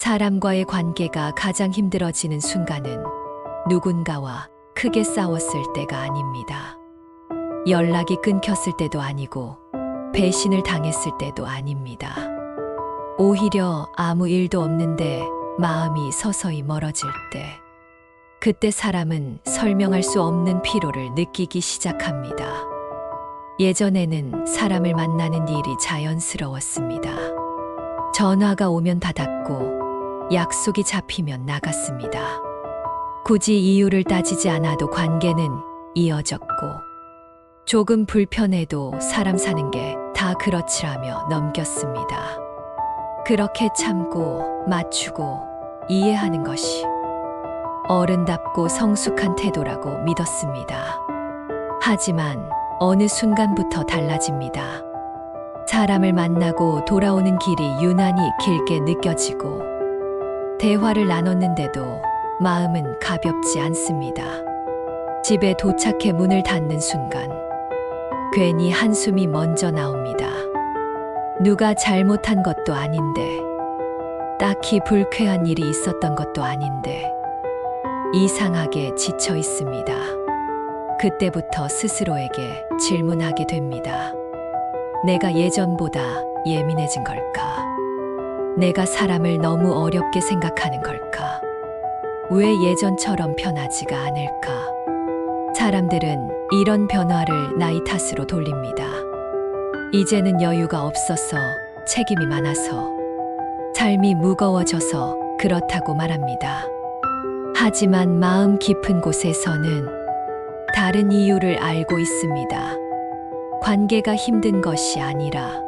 사람과의 관계가 가장 힘들어지는 순간은 누군가와 크게 싸웠을 때가 아닙니다. 연락이 끊겼을 때도 아니고 배신을 당했을 때도 아닙니다. 오히려 아무 일도 없는데 마음이 서서히 멀어질 때, 그때 사람은 설명할 수 없는 피로를 느끼기 시작합니다. 예전에는 사람을 만나는 일이 자연스러웠습니다. 전화가 오면 받았고 약속이 잡히면 나갔습니다. 굳이 이유를 따지지 않아도 관계는 이어졌고, 조금 불편해도 사람 사는 게 다 그렇지라며 넘겼습니다. 그렇게 참고 맞추고 이해하는 것이 어른답고 성숙한 태도라고 믿었습니다. 하지만 어느 순간부터 달라집니다. 사람을 만나고 돌아오는 길이 유난히 길게 느껴지고, 대화를 나눴는데도 마음은 가볍지 않습니다. 집에 도착해 문을 닫는 순간 괜히 한숨이 먼저 나옵니다. 누가 잘못한 것도 아닌데, 딱히 불쾌한 일이 있었던 것도 아닌데 이상하게 지쳐 있습니다. 그때부터 스스로에게 질문하게 됩니다. 내가 예전보다 예민해진 걸까? 내가 사람을 너무 어렵게 생각하는 걸까? 왜 예전처럼 편하지가 않을까? 사람들은 이런 변화를 나이 탓으로 돌립니다. 이제는 여유가 없어서, 책임이 많아서, 삶이 무거워져서 그렇다고 말합니다. 하지만 마음 깊은 곳에서는 다른 이유를 알고 있습니다. 관계가 힘든 것이 아니라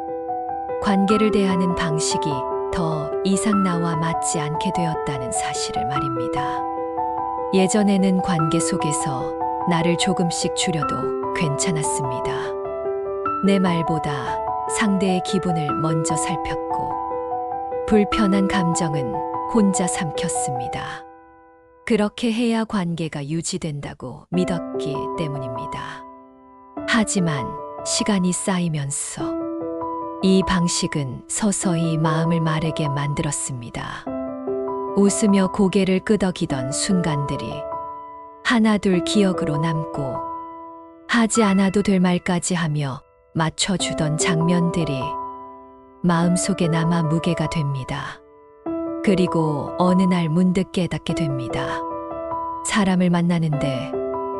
관계를 대하는 방식이 더 이상 나와 맞지 않게 되었다는 사실을 말입니다. 예전에는 관계 속에서 나를 조금씩 줄여도 괜찮았습니다. 내 말보다 상대의 기분을 먼저 살폈고, 불편한 감정은 혼자 삼켰습니다. 그렇게 해야 관계가 유지된다고 믿었기 때문입니다. 하지만 시간이 쌓이면서 이 방식은 서서히 마음을 마르게 만들었습니다. 웃으며 고개를 끄덕이던 순간들이 하나둘 기억으로 남고, 하지 않아도 될 말까지 하며 맞춰주던 장면들이 마음속에 남아 무게가 됩니다. 그리고 어느 날 문득 깨닫게 됩니다. 사람을 만나는데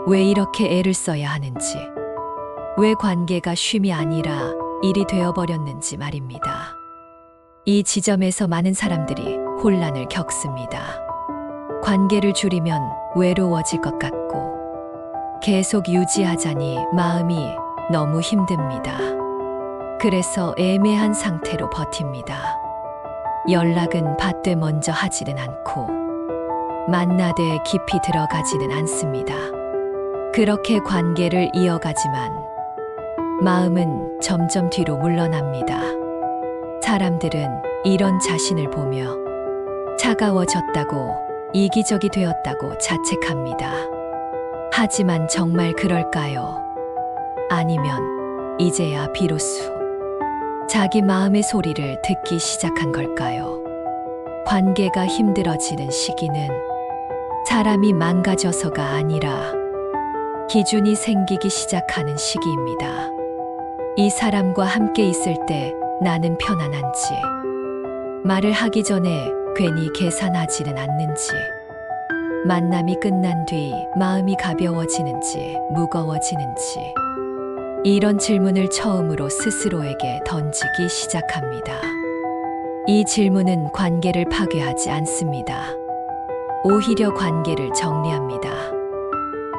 왜 이렇게 애를 써야 하는지, 왜 관계가 쉼이 아니라 일이 되어버렸는지 말입니다. 이 지점에서 많은 사람들이 혼란을 겪습니다. 관계를 줄이면 외로워질 것 같고, 계속 유지하자니 마음이 너무 힘듭니다. 그래서 애매한 상태로 버팁니다. 연락은 받되 먼저 하지는 않고, 만나되 깊이 들어가지는 않습니다. 그렇게 관계를 이어가지만 마음은 점점 뒤로 물러납니다. 사람들은 이런 자신을 보며 차가워졌다고, 이기적이 되었다고 자책합니다. 하지만 정말 그럴까요? 아니면 이제야 비로소 자기 마음의 소리를 듣기 시작한 걸까요? 관계가 힘들어지는 시기는 사람이 망가져서가 아니라 기준이 생기기 시작하는 시기입니다. 이 사람과 함께 있을 때 나는 편안한지, 말을 하기 전에 괜히 계산하지는 않는지, 만남이 끝난 뒤 마음이 가벼워지는지 무거워지는지, 이런 질문을 처음으로 스스로에게 던지기 시작합니다. 이 질문은 관계를 파괴하지 않습니다. 오히려 관계를 정리합니다.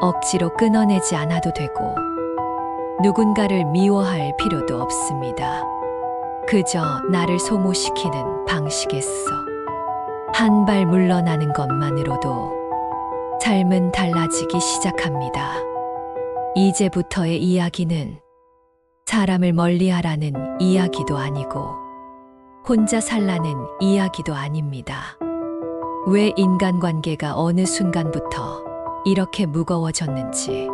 억지로 끊어내지 않아도 되고, 누군가를 미워할 필요도 없습니다. 그저 나를 소모시키는 방식에서 한 발 물러나는 것만으로도 삶은 달라지기 시작합니다. 이제부터의 이야기는 사람을 멀리하라는 이야기도 아니고 혼자 살라는 이야기도 아닙니다. 왜 인간관계가 어느 순간부터 이렇게 무거워졌는지,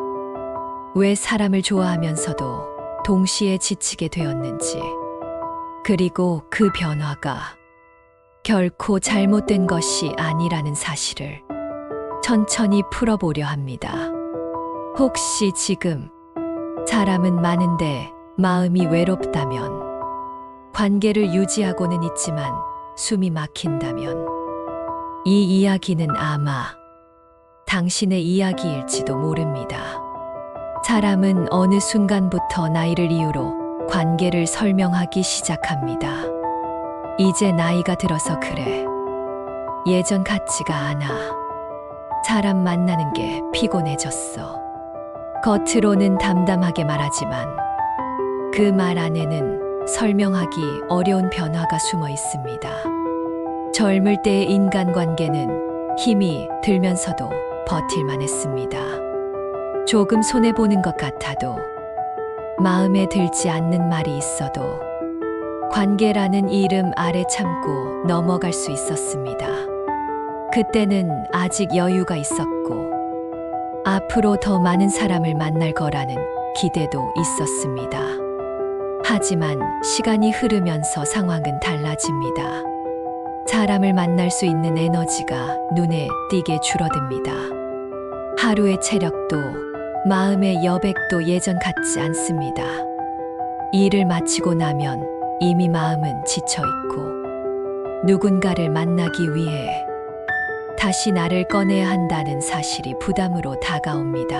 왜 사람을 좋아하면서도 동시에 지치게 되었는지, 그리고 그 변화가 결코 잘못된 것이 아니라는 사실을 천천히 풀어보려 합니다. 혹시 지금 사람은 많은데 마음이 외롭다면, 관계를 유지하고는 있지만 숨이 막힌다면, 이 이야기는 아마 당신의 이야기일지도 모릅니다. 사람은 어느 순간부터 나이를 이유로 관계를 설명하기 시작합니다. 이제 나이가 들어서 그래. 예전 같지가 않아. 사람 만나는 게 피곤해졌어. 겉으로는 담담하게 말하지만 그 말 안에는 설명하기 어려운 변화가 숨어 있습니다. 젊을 때의 인간관계는 힘이 들면서도 버틸만 했습니다. 조금 손해보는 것 같아도, 마음에 들지 않는 말이 있어도 관계라는 이름 아래 참고 넘어갈 수 있었습니다. 그때는 아직 여유가 있었고 앞으로 더 많은 사람을 만날 거라는 기대도 있었습니다. 하지만 시간이 흐르면서 상황은 달라집니다. 사람을 만날 수 있는 에너지가 눈에 띄게 줄어듭니다. 하루의 체력도 마음의 여백도 예전 같지 않습니다. 일을 마치고 나면 이미 마음은 지쳐있고, 누군가를 만나기 위해 다시 나를 꺼내야 한다는 사실이 부담으로 다가옵니다.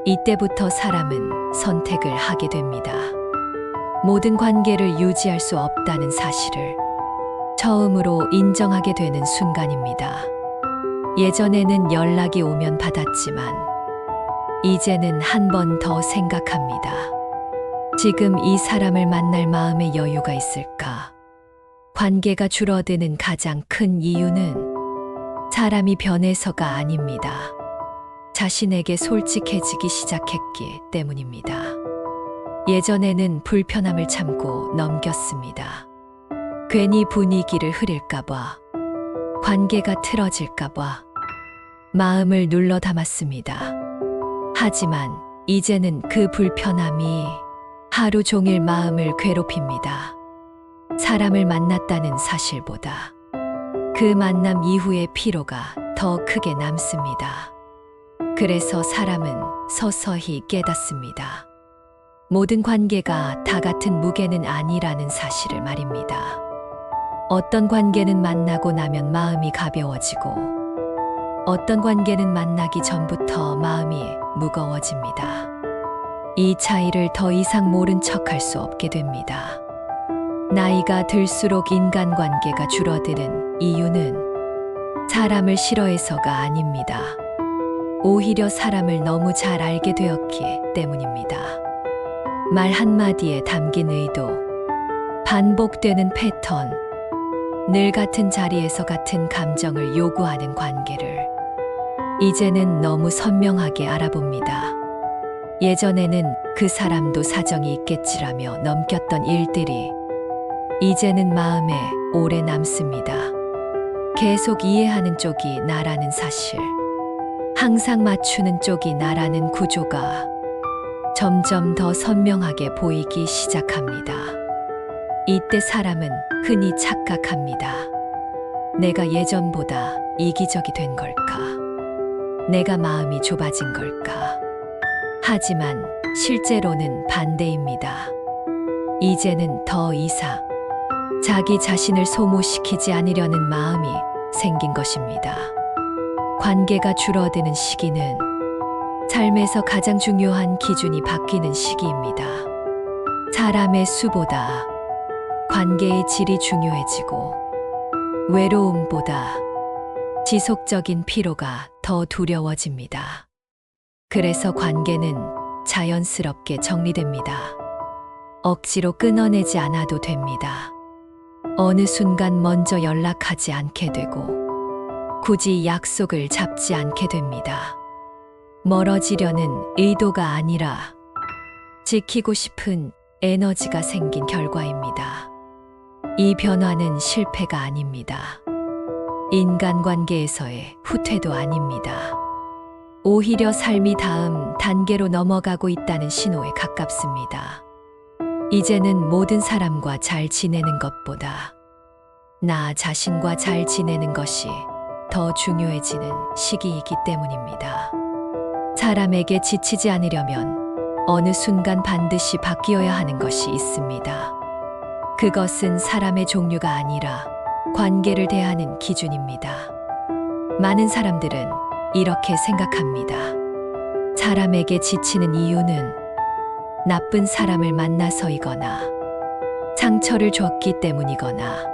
이때부터 사람은 선택을 하게 됩니다. 모든 관계를 유지할 수 없다는 사실을 처음으로 인정하게 되는 순간입니다. 예전에는 연락이 오면 받았지만 이제는 한 번 더 생각합니다. 지금 이 사람을 만날 마음의 여유가 있을까? 관계가 줄어드는 가장 큰 이유는 사람이 변해서가 아닙니다. 자신에게 솔직해지기 시작했기 때문입니다. 예전에는 불편함을 참고 넘겼습니다. 괜히 분위기를 흐릴까봐, 관계가 틀어질까봐 마음을 눌러 담았습니다. 하지만 이제는 그 불편함이 하루 종일 마음을 괴롭힙니다. 사람을 만났다는 사실보다 그 만남 이후의 피로가 더 크게 남습니다. 그래서 사람은 서서히 깨닫습니다. 모든 관계가 다 같은 무게는 아니라는 사실을 말입니다. 어떤 관계는 만나고 나면 마음이 가벼워지고, 어떤 관계는 만나기 전부터 마음이 무거워집니다. 이 차이를 더 이상 모른 척할 수 없게 됩니다. 나이가 들수록 인간관계가 줄어드는 이유는 사람을 싫어해서가 아닙니다. 오히려 사람을 너무 잘 알게 되었기 때문입니다. 말 한마디에 담긴 의도, 반복되는 패턴, 늘 같은 자리에서 같은 감정을 요구하는 관계를 이제는 너무 선명하게 알아봅니다. 예전에는 그 사람도 사정이 있겠지라며 넘겼던 일들이 이제는 마음에 오래 남습니다. 계속 이해하는 쪽이 나라는 사실, 항상 맞추는 쪽이 나라는 구조가 점점 더 선명하게 보이기 시작합니다. 이때 사람은 흔히 착각합니다. 내가 예전보다 이기적이 된 걸까? 내가 마음이 좁아진 걸까? 하지만 실제로는 반대입니다. 이제는 더 이상 자기 자신을 소모시키지 않으려는 마음이 생긴 것입니다. 관계가 줄어드는 시기는 삶에서 가장 중요한 기준이 바뀌는 시기입니다. 사람의 수보다 관계의 질이 중요해지고, 외로움보다 지속적인 피로가 더 두려워집니다. 그래서 관계는 자연스럽게 정리됩니다. 억지로 끊어내지 않아도 됩니다. 어느 순간 먼저 연락하지 않게 되고, 굳이 약속을 잡지 않게 됩니다. 멀어지려는 의도가 아니라 지키고 싶은 에너지가 생긴 결과입니다. 이 변화는 실패가 아닙니다. 인간관계에서의 후퇴도 아닙니다. 오히려 삶이 다음 단계로 넘어가고 있다는 신호에 가깝습니다. 이제는 모든 사람과 잘 지내는 것보다 나 자신과 잘 지내는 것이 더 중요해지는 시기이기 때문입니다. 사람에게 지치지 않으려면 어느 순간 반드시 바뀌어야 하는 것이 있습니다. 그것은 사람의 종류가 아니라 관계를 대하는 기준입니다. 많은 사람들은 이렇게 생각합니다. 사람에게 지치는 이유는 나쁜 사람을 만나서이거나 상처를 줬기 때문이거나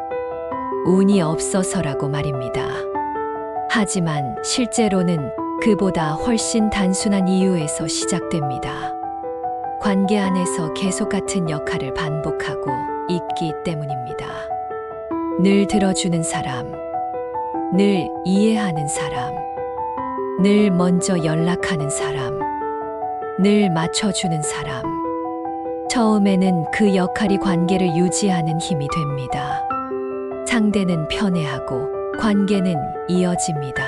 운이 없어서라고 말입니다. 하지만 실제로는 그보다 훨씬 단순한 이유에서 시작됩니다. 관계 안에서 계속 같은 역할을 반복하고 있기 때문입니다. 늘 들어주는 사람, 늘 이해하는 사람, 늘 먼저 연락하는 사람, 늘 맞춰주는 사람. 처음에는 그 역할이 관계를 유지하는 힘이 됩니다. 상대는 편해하고 관계는 이어집니다.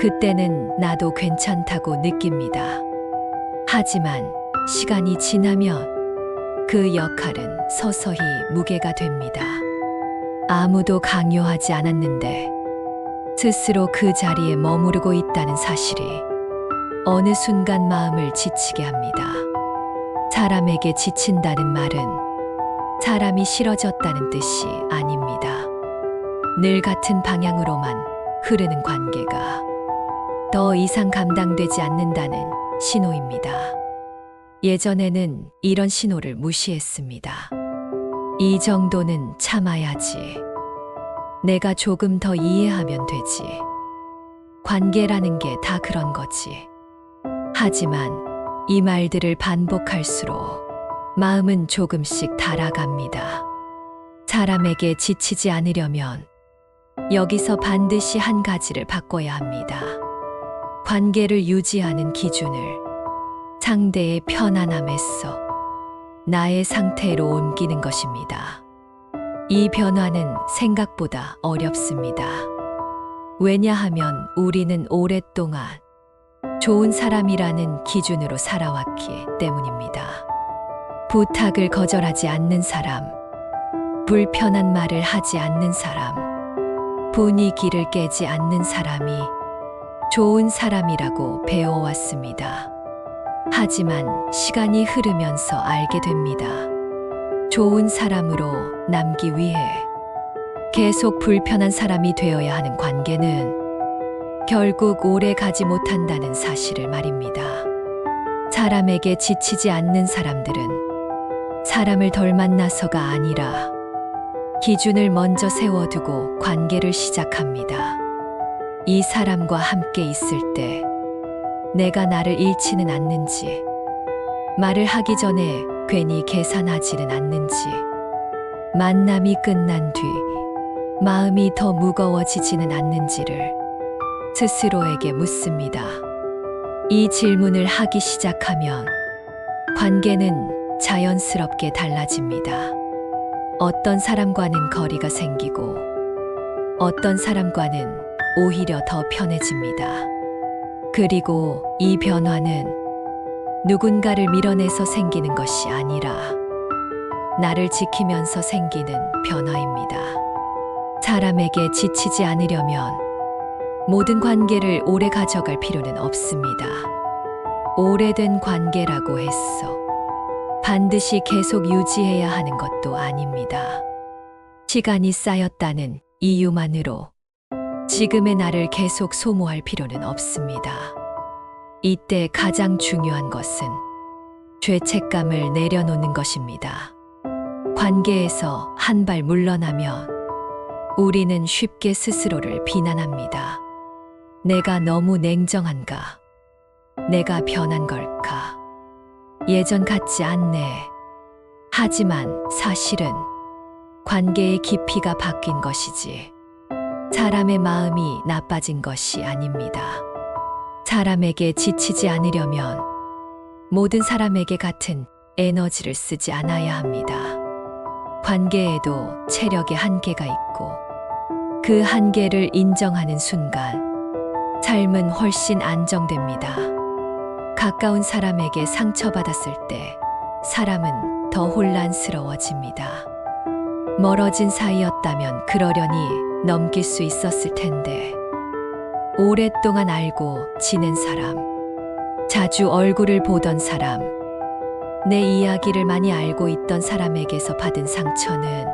그때는 나도 괜찮다고 느낍니다. 하지만 시간이 지나면 그 역할은 서서히 무게가 됩니다. 아무도 강요하지 않았는데 스스로 그 자리에 머무르고 있다는 사실이 어느 순간 마음을 지치게 합니다. 사람에게 지친다는 말은 사람이 싫어졌다는 뜻이 아닙니다. 늘 같은 방향으로만 흐르는 관계가 더 이상 감당되지 않는다는 신호입니다. 예전에는 이런 신호를 무시했습니다. 이 정도는 참아야지. 내가 조금 더 이해하면 되지. 관계라는 게 다 그런 거지. 하지만 이 말들을 반복할수록 마음은 조금씩 닳아갑니다. 사람에게 지치지 않으려면 여기서 반드시 한 가지를 바꿔야 합니다. 관계를 유지하는 기준을 상대의 편안함에서 나의 상태로 옮기는 것입니다. 이 변화는 생각보다 어렵습니다. 왜냐하면 우리는 오랫동안 좋은 사람이라는 기준으로 살아왔기 때문입니다. 부탁을 거절하지 않는 사람, 불편한 말을 하지 않는 사람, 분위기를 깨지 않는 사람이 좋은 사람이라고 배워왔습니다. 하지만 시간이 흐르면서 알게 됩니다. 좋은 사람으로 남기 위해 계속 불편한 사람이 되어야 하는 관계는 결국 오래 가지 못한다는 사실을 말입니다. 사람에게 지치지 않는 사람들은 사람을 덜 만나서가 아니라 기준을 먼저 세워두고 관계를 시작합니다. 이 사람과 함께 있을 때 내가 나를 잃지는 않는지, 말을 하기 전에 괜히 계산하지는 않는지, 만남이 끝난 뒤 마음이 더 무거워지지는 않는지를 스스로에게 묻습니다. 이 질문을 하기 시작하면 관계는 자연스럽게 달라집니다. 어떤 사람과는 거리가 생기고 어떤 사람과는 오히려 더 편해집니다. 그리고 이 변화는 누군가를 밀어내서 생기는 것이 아니라 나를 지키면서 생기는 변화입니다. 사람에게 지치지 않으려면 모든 관계를 오래 가져갈 필요는 없습니다. 오래된 관계라고 해서 반드시 계속 유지해야 하는 것도 아닙니다. 시간이 쌓였다는 이유만으로 지금의 나를 계속 소모할 필요는 없습니다. 이때 가장 중요한 것은 죄책감을 내려놓는 것입니다. 관계에서 한 발 물러나면 우리는 쉽게 스스로를 비난합니다. 내가 너무 냉정한가? 내가 변한 걸까? 예전 같지 않네. 하지만 사실은 관계의 깊이가 바뀐 것이지 사람의 마음이 나빠진 것이 아닙니다. 사람에게 지치지 않으려면 모든 사람에게 같은 에너지를 쓰지 않아야 합니다. 관계에도 체력의 한계가 있고 그 한계를 인정하는 순간 삶은 훨씬 안정됩니다. 가까운 사람에게 상처받았을 때 사람은 더 혼란스러워집니다. 멀어진 사이였다면 그러려니 넘길 수 있었을 텐데, 오랫동안 알고 지낸 사람, 자주 얼굴을 보던 사람, 내 이야기를 많이 알고 있던 사람에게서 받은 상처는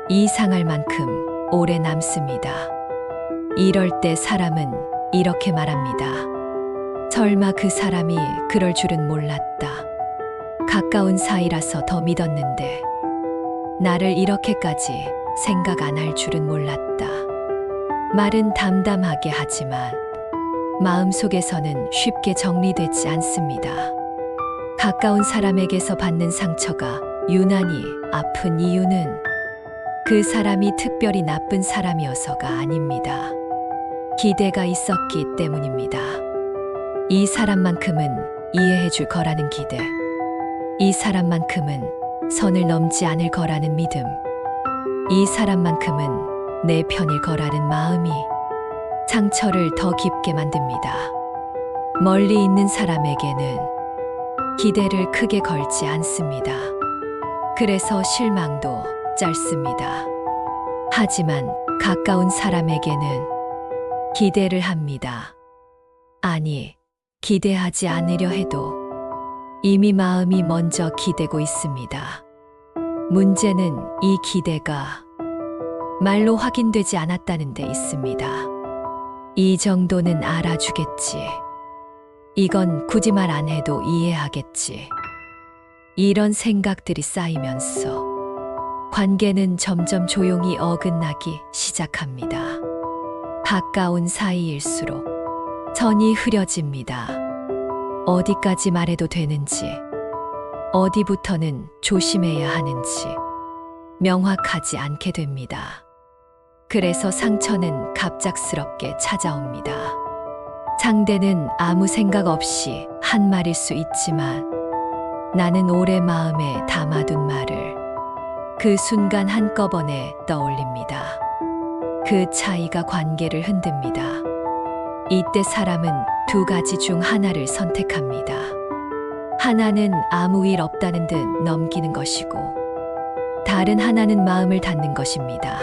이상할 만큼 오래 남습니다. 이럴 때 사람은 이렇게 말합니다. 설마 그 사람이 그럴 줄은 몰랐다. 가까운 사이라서 더 믿었는데 나를 이렇게까지 생각 안 할 줄은 몰랐다. 말은 담담하게 하지만 마음속에서는 쉽게 정리되지 않습니다. 가까운 사람에게서 받는 상처가 유난히 아픈 이유는 그 사람이 특별히 나쁜 사람이어서가 아닙니다. 기대가 있었기 때문입니다. 이 사람만큼은 이해해 줄 거라는 기대, 이 사람만큼은 선을 넘지 않을 거라는 믿음, 이 사람만큼은 내 편일 거라는 마음이 상처를 더 깊게 만듭니다. 멀리 있는 사람에게는 기대를 크게 걸지 않습니다. 그래서 실망도 짧습니다. 하지만 가까운 사람에게는 기대를 합니다. 아니, 기대하지 않으려 해도 이미 마음이 먼저 기대고 있습니다. 문제는 이 기대가 말로 확인되지 않았다는 데 있습니다. 이 정도는 알아주겠지. 이건 굳이 말 안 해도 이해하겠지. 이런 생각들이 쌓이면서 관계는 점점 조용히 어긋나기 시작합니다. 가까운 사이일수록 선이 흐려집니다. 어디까지 말해도 되는지, 어디부터는 조심해야 하는지 명확하지 않게 됩니다. 그래서 상처는 갑작스럽게 찾아옵니다. 상대는 아무 생각 없이 한 말일 수 있지만 나는 오래 마음에 담아둔 말을 그 순간 한꺼번에 떠올립니다. 그 차이가 관계를 흔듭니다. 이때 사람은 두 가지 중 하나를 선택합니다. 하나는 아무 일 없다는 듯 넘기는 것이고, 다른 하나는 마음을 닫는 것입니다.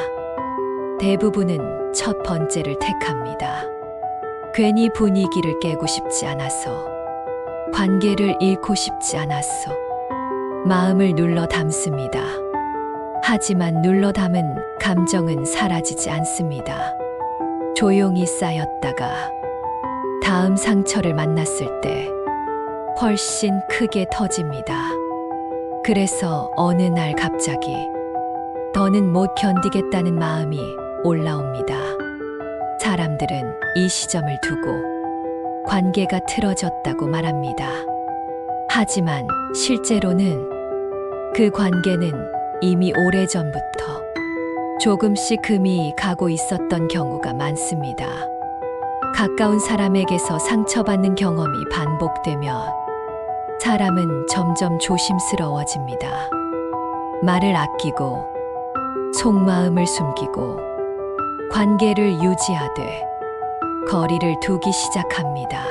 대부분은 첫 번째를 택합니다. 괜히 분위기를 깨고 싶지 않아서, 관계를 잃고 싶지 않아서 마음을 눌러 담습니다. 하지만 눌러 담은 감정은 사라지지 않습니다. 조용히 쌓였다가 다음 상처를 만났을 때 훨씬 크게 터집니다. 그래서 어느 날 갑자기 더는 못 견디겠다는 마음이 올라옵니다. 사람들은 이 시점을 두고 관계가 틀어졌다고 말합니다. 하지만 실제로는 그 관계는 이미 오래전부터 조금씩 금이 가고 있었던 경우가 많습니다. 가까운 사람에게서 상처받는 경험이 반복되면 사람은 점점 조심스러워집니다. 말을 아끼고 속마음을 숨기고 관계를 유지하되 거리를 두기 시작합니다.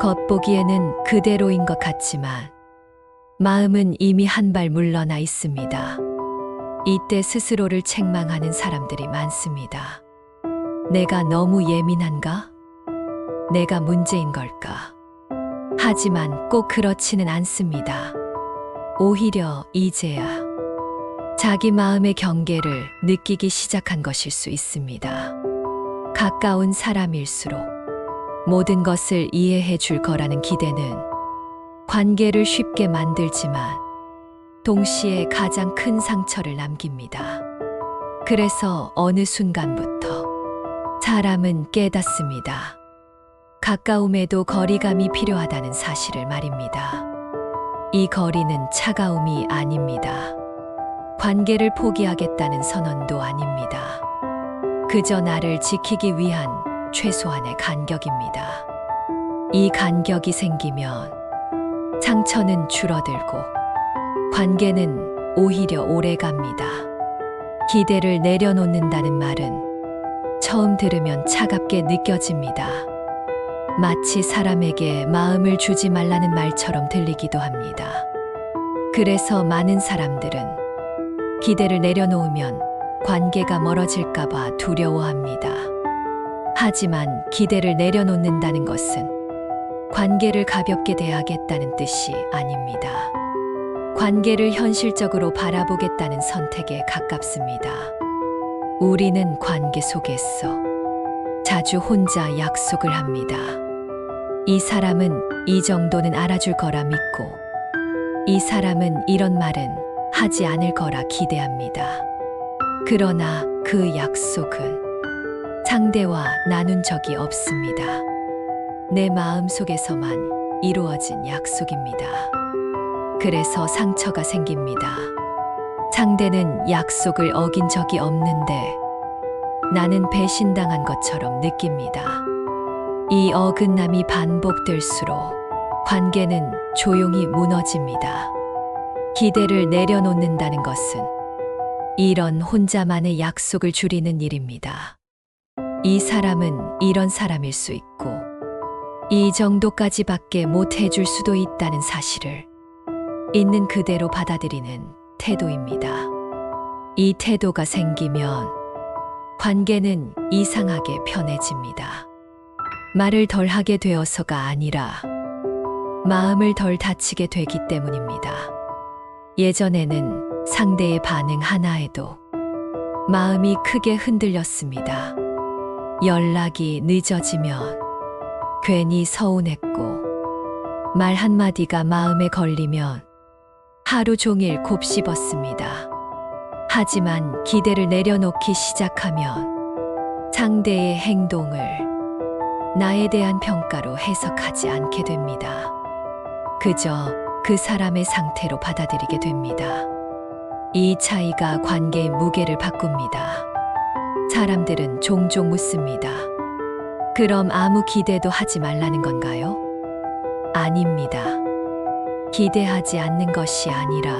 겉보기에는 그대로인 것 같지만 마음은 이미 한 발 물러나 있습니다. 이때 스스로를 책망하는 사람들이 많습니다. 내가 너무 예민한가? 내가 문제인 걸까? 하지만 꼭 그렇지는 않습니다. 오히려 이제야 자기 마음의 경계를 느끼기 시작한 것일 수 있습니다. 가까운 사람일수록 모든 것을 이해해 줄 거라는 기대는 관계를 쉽게 만들지만 동시에 가장 큰 상처를 남깁니다. 그래서 어느 순간부터 사람은 깨닫습니다. 가까움에도 거리감이 필요하다는 사실을 말입니다. 이 거리는 차가움이 아닙니다. 관계를 포기하겠다는 선언도 아닙니다. 그저 나를 지키기 위한 최소한의 간격입니다. 이 간격이 생기면 상처는 줄어들고 관계는 오히려 오래갑니다. 기대를 내려놓는다는 말은 처음 들으면 차갑게 느껴집니다. 마치 사람에게 마음을 주지 말라는 말처럼 들리기도 합니다. 그래서 많은 사람들은 기대를 내려놓으면 관계가 멀어질까봐 두려워합니다. 하지만 기대를 내려놓는다는 것은 관계를 가볍게 대하겠다는 뜻이 아닙니다. 관계를 현실적으로 바라보겠다는 선택에 가깝습니다. 우리는 관계 속에서 자주 혼자 약속을 합니다. 이 사람은 이 정도는 알아줄 거라 믿고, 이 사람은 이런 말은 하지 않을 거라 기대합니다. 그러나 그 약속은 상대와 나눈 적이 없습니다. 내 마음 속에서만 이루어진 약속입니다. 그래서 상처가 생깁니다. 상대는 약속을 어긴 적이 없는데 나는 배신당한 것처럼 느낍니다. 이 어긋남이 반복될수록 관계는 조용히 무너집니다. 기대를 내려놓는다는 것은 이런 혼자만의 약속을 줄이는 일입니다. 이 사람은 이런 사람일 수 있고 이 정도까지밖에 못 해줄 수도 있다는 사실을 있는 그대로 받아들이는 태도입니다. 이 태도가 생기면 관계는 이상하게 편해집니다. 말을 덜 하게 되어서가 아니라 마음을 덜 다치게 되기 때문입니다. 예전에는 상대의 반응 하나에도 마음이 크게 흔들렸습니다. 연락이 늦어지면 괜히 서운했고, 말 한마디가 마음에 걸리면 하루 종일 곱씹었습니다. 하지만 기대를 내려놓기 시작하면 상대의 행동을 나에 대한 평가로 해석하지 않게 됩니다. 그저 그 사람의 상태로 받아들이게 됩니다. 이 차이가 관계의 무게를 바꿉니다. 사람들은 종종 묻습니다. 그럼 아무 기대도 하지 말라는 건가요? 아닙니다. 기대하지 않는 것이 아니라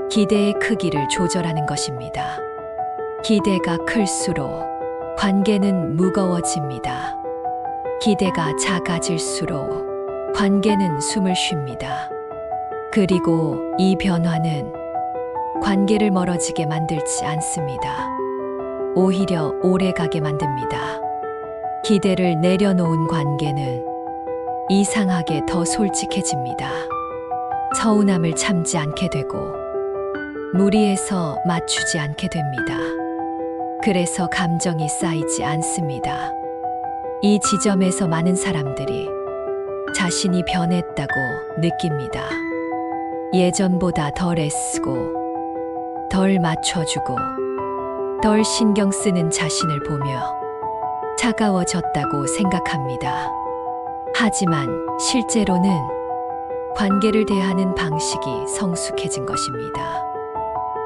기대의 크기를 조절하는 것입니다. 기대가 클수록 관계는 무거워집니다. 기대가 작아질수록 관계는 숨을 쉽니다. 그리고 이 변화는 관계를 멀어지게 만들지 않습니다. 오히려 오래가게 만듭니다. 기대를 내려놓은 관계는 이상하게 더 솔직해집니다. 서운함을 참지 않게 되고 무리해서 맞추지 않게 됩니다. 그래서 감정이 쌓이지 않습니다. 이 지점에서 많은 사람들이 자신이 변했다고 느낍니다. 예전보다 덜 애쓰고 덜 맞춰주고 덜 신경 쓰는 자신을 보며 차가워졌다고 생각합니다. 하지만 실제로는 관계를 대하는 방식이 성숙해진 것입니다.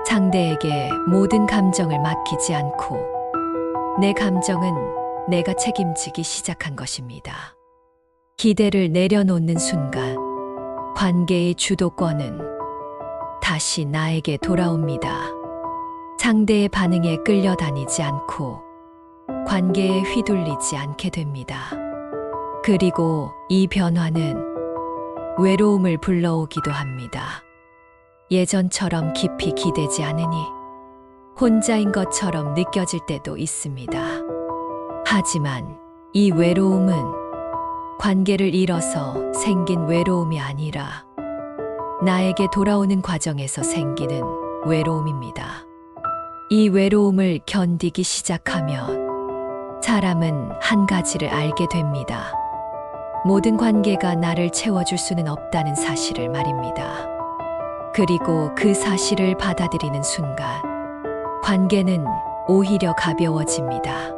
상대에게 모든 감정을 맡기지 않고 내 감정은 내가 책임지기 시작한 것입니다. 기대를 내려놓는 순간 관계의 주도권은 다시 나에게 돌아옵니다. 상대의 반응에 끌려다니지 않고 관계에 휘둘리지 않게 됩니다. 그리고 이 변화는 외로움을 불러오기도 합니다. 예전처럼 깊이 기대지 않으니 혼자인 것처럼 느껴질 때도 있습니다. 하지만 이 외로움은 관계를 잃어서 생긴 외로움이 아니라 나에게 돌아오는 과정에서 생기는 외로움입니다. 이 외로움을 견디기 시작하면 사람은 한 가지를 알게 됩니다. 모든 관계가 나를 채워줄 수는 없다는 사실을 말입니다. 그리고 그 사실을 받아들이는 순간 관계는 오히려 가벼워집니다.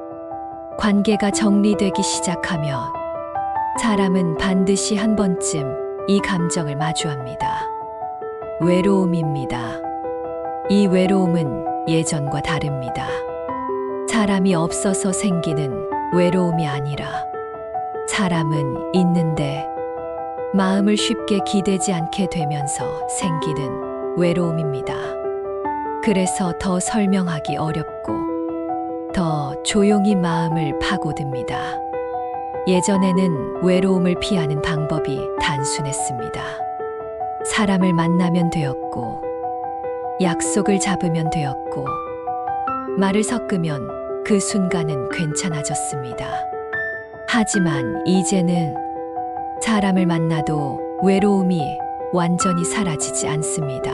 관계가 정리되기 시작하면 사람은 반드시 한 번쯤 이 감정을 마주합니다. 외로움입니다. 이 외로움은 예전과 다릅니다. 사람이 없어서 생기는 외로움이 아니라 사람은 있는데 마음을 쉽게 기대지 않게 되면서 생기는 외로움입니다. 그래서 더 설명하기 어렵고 더 조용히 마음을 파고듭니다. 예전에는 외로움을 피하는 방법이 단순했습니다. 사람을 만나면 되었고 약속을 잡으면 되었고, 말을 섞으면 그 순간은 괜찮아졌습니다. 하지만 이제는 사람을 만나도 외로움이 완전히 사라지지 않습니다.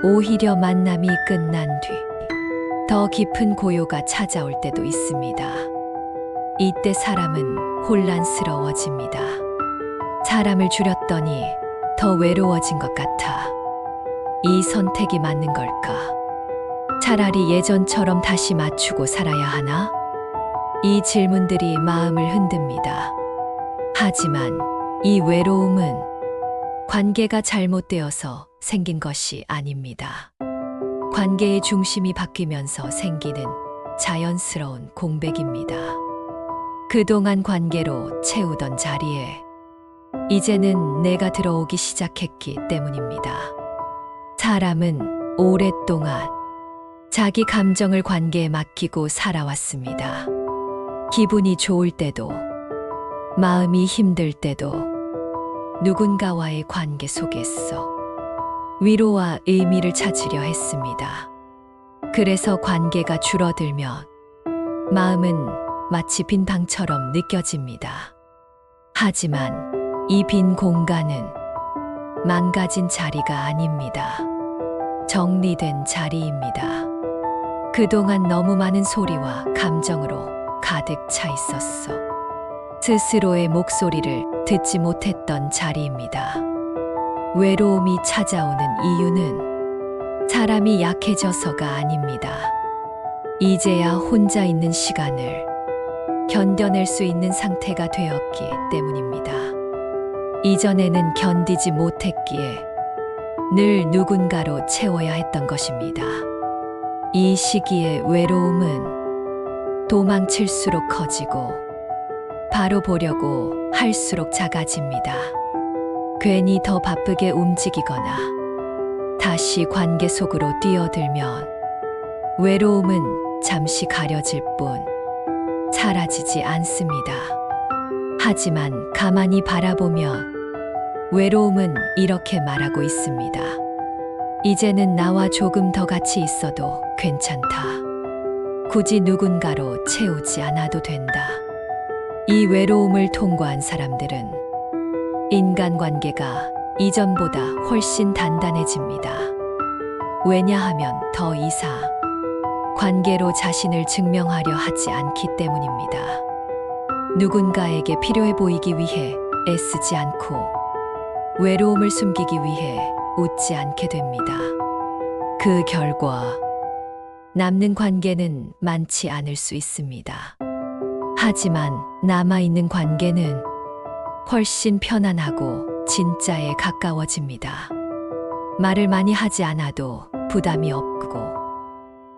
오히려 만남이 끝난 뒤 더 깊은 고요가 찾아올 때도 있습니다. 이때 사람은 혼란스러워집니다. 사람을 줄였더니 더 외로워진 것 같아. 이 선택이 맞는 걸까? 차라리 예전처럼 다시 맞추고 살아야 하나? 이 질문들이 마음을 흔듭니다. 하지만 이 외로움은 관계가 잘못되어서 생긴 것이 아닙니다. 관계의 중심이 바뀌면서 생기는 자연스러운 공백입니다. 그동안 관계로 채우던 자리에 이제는 내가 들어오기 시작했기 때문입니다. 사람은 오랫동안 자기 감정을 관계에 맡기고 살아왔습니다. 기분이 좋을 때도, 마음이 힘들 때도 누군가와의 관계 속에서 위로와 의미를 찾으려 했습니다. 그래서 관계가 줄어들면 마음은 마치 빈 방처럼 느껴집니다. 하지만 이 빈 공간은 망가진 자리가 아닙니다. 정리된 자리입니다. 그동안 너무 많은 소리와 감정으로 가득 차 있었어. 스스로의 목소리를 듣지 못했던 자리입니다. 외로움이 찾아오는 이유는 사람이 약해져서가 아닙니다. 이제야 혼자 있는 시간을 견뎌낼 수 있는 상태가 되었기 때문입니다. 이전에는 견디지 못했기에 늘 누군가로 채워야 했던 것입니다. 이 시기의 외로움은 도망칠수록 커지고 바로 보려고 할수록 작아집니다. 괜히 더 바쁘게 움직이거나 다시 관계 속으로 뛰어들면 외로움은 잠시 가려질 뿐 사라지지 않습니다. 하지만 가만히 바라보면 외로움은 이렇게 말하고 있습니다. 이제는 나와 조금 더 같이 있어도 괜찮다. 굳이 누군가로 채우지 않아도 된다. 이 외로움을 통과한 사람들은 인간관계가 이전보다 훨씬 단단해집니다. 왜냐하면 더 이상 관계로 자신을 증명하려 하지 않기 때문입니다. 누군가에게 필요해 보이기 위해 애쓰지 않고 외로움을 숨기기 위해 웃지 않게 됩니다. 그 결과 남는 관계는 많지 않을 수 있습니다. 하지만 남아있는 관계는 훨씬 편안하고 진짜에 가까워집니다. 말을 많이 하지 않아도 부담이 없고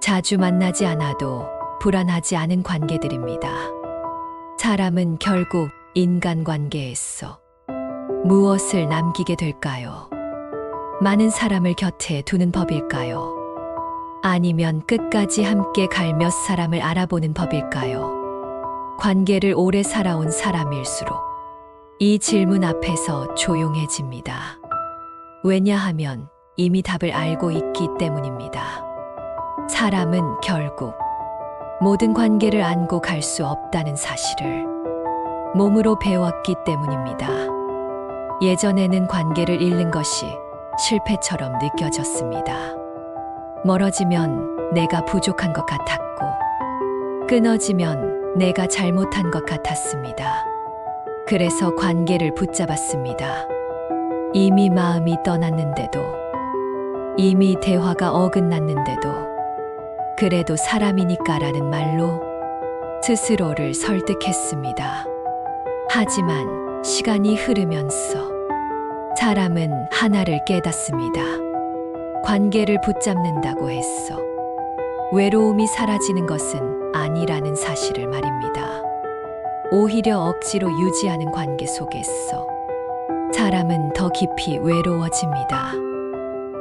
자주 만나지 않아도 불안하지 않은 관계들입니다. 사람은 결국 인간관계에서 무엇을 남기게 될까요? 많은 사람을 곁에 두는 법일까요? 아니면 끝까지 함께 갈 몇 사람을 알아보는 법일까요? 관계를 오래 살아온 사람일수록 이 질문 앞에서 조용해집니다. 왜냐하면 이미 답을 알고 있기 때문입니다. 사람은 결국 모든 관계를 안고 갈 수 없다는 사실을 몸으로 배웠기 때문입니다. 예전에는 관계를 잃는 것이 실패처럼 느껴졌습니다. 멀어지면 내가 부족한 것 같았고, 끊어지면 내가 잘못한 것 같았습니다. 그래서 관계를 붙잡았습니다. 이미 마음이 떠났는데도, 이미 대화가 어긋났는데도, 그래도 사람이니까라는 말로 스스로를 설득했습니다. 하지만 시간이 흐르면서 사람은 하나를 깨닫습니다. 관계를 붙잡는다고 해서 외로움이 사라지는 것은 아니라는 사실을 말입니다. 오히려 억지로 유지하는 관계 속에서 사람은 더 깊이 외로워집니다.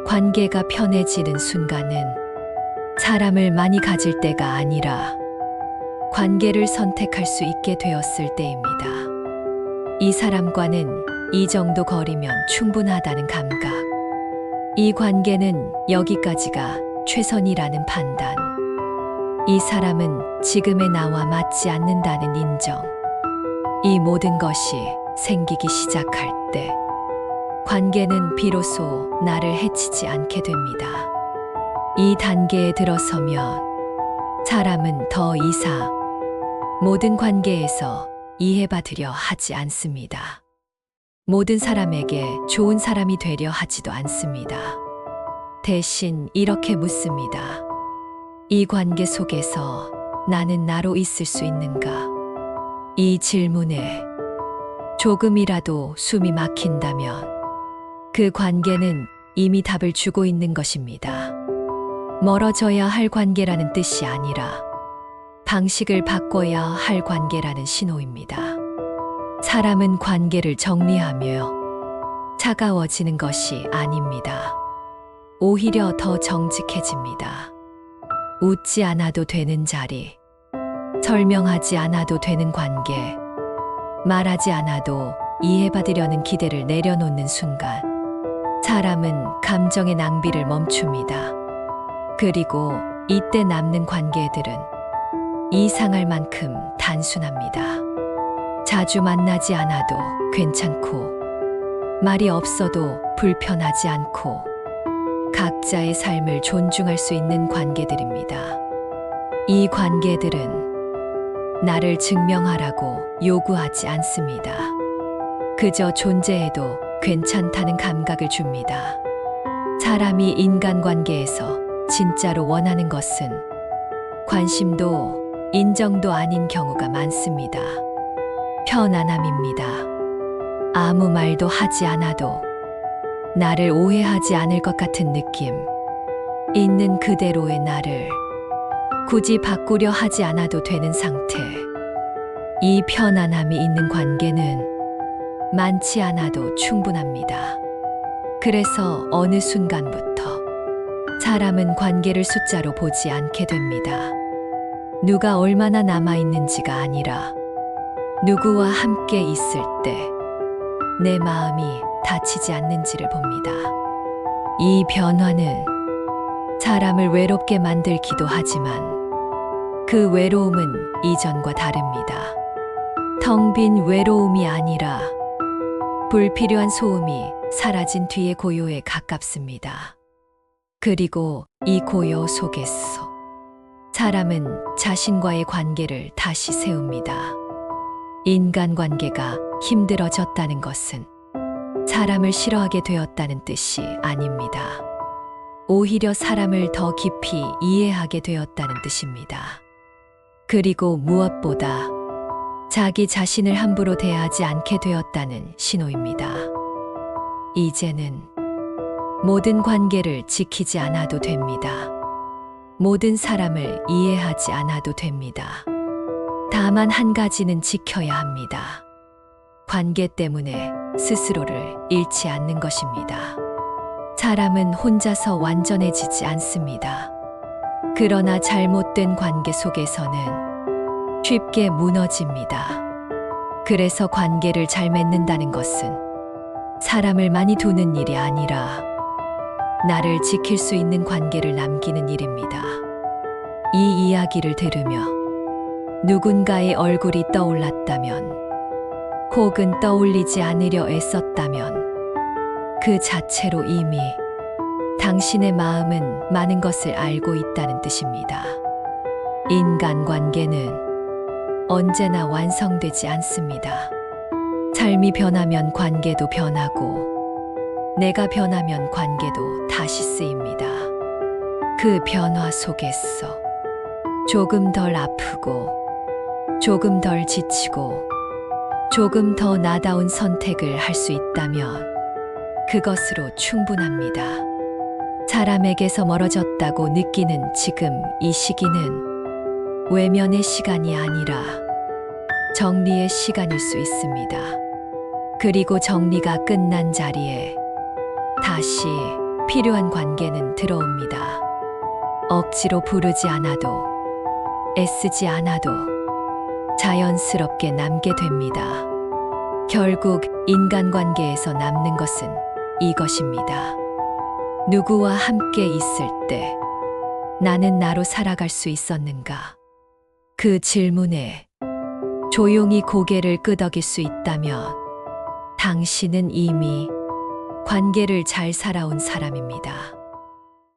관계가 편해지는 순간은 사람을 많이 가질 때가 아니라 관계를 선택할 수 있게 되었을 때입니다. 이 사람과는 이 정도 거리면 충분하다는 감각, 이 관계는 여기까지가 최선이라는 판단. 이 사람은 지금의 나와 맞지 않는다는 인정. 이 모든 것이 생기기 시작할 때 관계는 비로소 나를 해치지 않게 됩니다. 이 단계에 들어서면 사람은 더 이상 모든 관계에서 이해받으려 하지 않습니다. 모든 사람에게 좋은 사람이 되려 하지도 않습니다. 대신 이렇게 묻습니다. 이 관계 속에서 나는 나로 있을 수 있는가? 이 질문에 조금이라도 숨이 막힌다면 그 관계는 이미 답을 주고 있는 것입니다. 멀어져야 할 관계라는 뜻이 아니라 방식을 바꿔야 할 관계라는 신호입니다. 사람은 관계를 정리하며 차가워지는 것이 아닙니다. 오히려 더 정직해집니다. 웃지 않아도 되는 자리, 설명하지 않아도 되는 관계, 말하지 않아도 이해받으려는 기대를 내려놓는 순간, 사람은 감정의 낭비를 멈춥니다. 그리고 이때 남는 관계들은 이상할 만큼 단순합니다. 자주 만나지 않아도 괜찮고, 말이 없어도 불편하지 않고, 각자의 삶을 존중할 수 있는 관계들입니다. 이 관계들은 나를 증명하라고 요구하지 않습니다. 그저 존재해도 괜찮다는 감각을 줍니다. 사람이 인간관계에서 진짜로 원하는 것은 관심도 인정도 아닌 경우가 많습니다. 편안함입니다. 아무 말도 하지 않아도 나를 오해하지 않을 것 같은 느낌. 있는 그대로의 나를 굳이 바꾸려 하지 않아도 되는 상태. 이 편안함이 있는 관계는 많지 않아도 충분합니다. 그래서 어느 순간부터 사람은 관계를 숫자로 보지 않게 됩니다. 누가 얼마나 남아있는지가 아니라 누구와 함께 있을 때 내 마음이 다치지 않는지를 봅니다. 이 변화는 사람을 외롭게 만들기도 하지만 그 외로움은 이전과 다릅니다. 텅 빈 외로움이 아니라 불필요한 소음이 사라진 뒤의 고요에 가깝습니다. 그리고 이 고요 속에서 사람은 자신과의 관계를 다시 세웁니다. 인간관계가 힘들어졌다는 것은 사람을 싫어하게 되었다는 뜻이 아닙니다. 오히려 사람을 더 깊이 이해하게 되었다는 뜻입니다. 그리고 무엇보다 자기 자신을 함부로 대하지 않게 되었다는 신호입니다. 이제는 모든 관계를 지키지 않아도 됩니다. 모든 사람을 이해하지 않아도 됩니다. 다만 한 가지는 지켜야 합니다. 관계 때문에 스스로를 잃지 않는 것입니다. 사람은 혼자서 완전해지지 않습니다. 그러나 잘못된 관계 속에서는 쉽게 무너집니다. 그래서 관계를 잘 맺는다는 것은 사람을 많이 두는 일이 아니라 나를 지킬 수 있는 관계를 남기는 일입니다. 이 이야기를 들으며 누군가의 얼굴이 떠올랐다면 혹은 떠올리지 않으려 애썼다면 그 자체로 이미 당신의 마음은 많은 것을 알고 있다는 뜻입니다. 인간관계는 언제나 완성되지 않습니다. 삶이 변하면 관계도 변하고 내가 변하면 관계도 다시 쓰입니다. 그 변화 속에서 조금 덜 아프고 조금 덜 지치고 조금 더 나다운 선택을 할 수 있다면 그것으로 충분합니다. 사람에게서 멀어졌다고 느끼는 지금 이 시기는 외면의 시간이 아니라 정리의 시간일 수 있습니다. 그리고 정리가 끝난 자리에 다시 필요한 관계는 들어옵니다. 억지로 부르지 않아도 애쓰지 않아도 자연스럽게 남게 됩니다. 결국 인간관계에서 남는 것은 이것입니다. 누구와 함께 있을 때 나는 나로 살아갈 수 있었는가? 그 질문에 조용히 고개를 끄덕일 수 있다면 당신은 이미 관계를 잘 살아온 사람입니다.